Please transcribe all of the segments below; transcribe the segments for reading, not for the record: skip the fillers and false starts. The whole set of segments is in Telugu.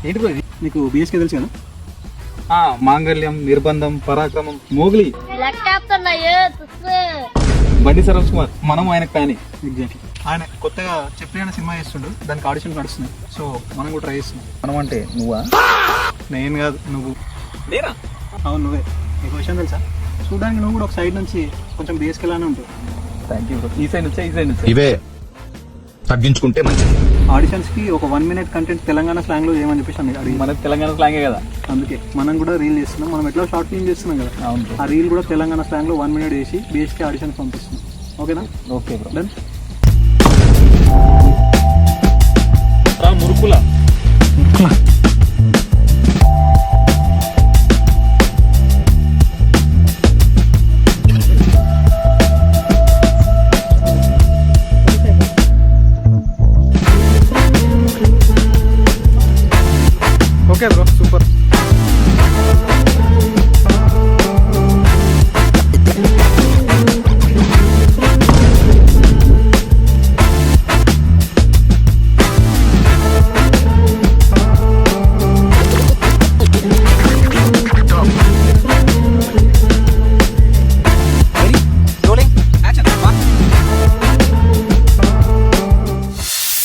ఏంటి బ్రో ఇది? నీకు బిఎస్కే తెలుసు కదా? మాంగళ్యం, నిర్బంధం, పరాక్రమం, మోగ్లీ, బండి సరోజ్ కుమార్. మనం ఆయనకు ఫ్యాన్. ఎగ్జాక్ట్లీ. ఆయన కొత్తగా చెప్పి అనే సినిమా చేస్తుండు, దానికి ఆడిషన్ నడుస్తుంది. సో మనం కూడా ట్రై చేస్తున్నాం. మనం అంటే నువ్వా? నేను కాదు, నువ్వు. నేనా? అవును, నువ్వే. నీకు విషయం తెలుసా, చూడడానికి నువ్వు కూడా ఒక సైడ్ నుంచి కొంచెం బిఎస్కే లానే ఉంటుంది. Thank you bro. ఈ సైడ్ నుంచా ఈ సైడ్ నుంచా? ఇవే తగ్గించుకుంటే మంచిది. ఆడిషన్స్కి ఒక 1 minute కంటెంట్ తెలంగాణ స్లాంగ్లో చేయమని చెప్పేసి అడిగి, మన తెలంగాణ స్లాంగే కదా. అందుకే మనం కూడా రీల్ చేస్తున్నాం. మనం ఎట్లా షార్ట్ ఫిల్మ్ చేస్తున్నాం కదా, అవును బ్రో. ఆ రీల్ కూడా తెలంగాణ స్లాంగ్లో 1 minute వేసి బిఎస్కే ఆడిషన్స్ పంపిస్తున్నాం. ఓకేనా? Okay bro. డన్. మురుకుల ఓకే బ్రో, సూపర్.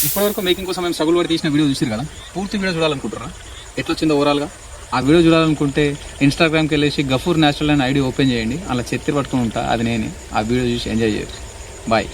ఇప్పటివరకు మేకింగ్ కోసం మేము స్ట్రగుల్ పడి తీసిన వీడియో చూసారు కదా. పూర్తి వీడియో చూడాలనుకుంటారా? ఎట్లా వచ్చిందో ఓవరాల్గా ఆ వీడియో చూడాలనుకుంటే ఇన్స్టాగ్రామ్కి వెళ్ళేసి గఫూర్ న్యాచురల్ అని ఐడి ఓపెన్ చేయండి. అలా చెత్త పట్టుకుని ఉంటా, అది నేనే. ఆ వీడియో చూసి ఎంజాయ్ చేయరు. బాయ్.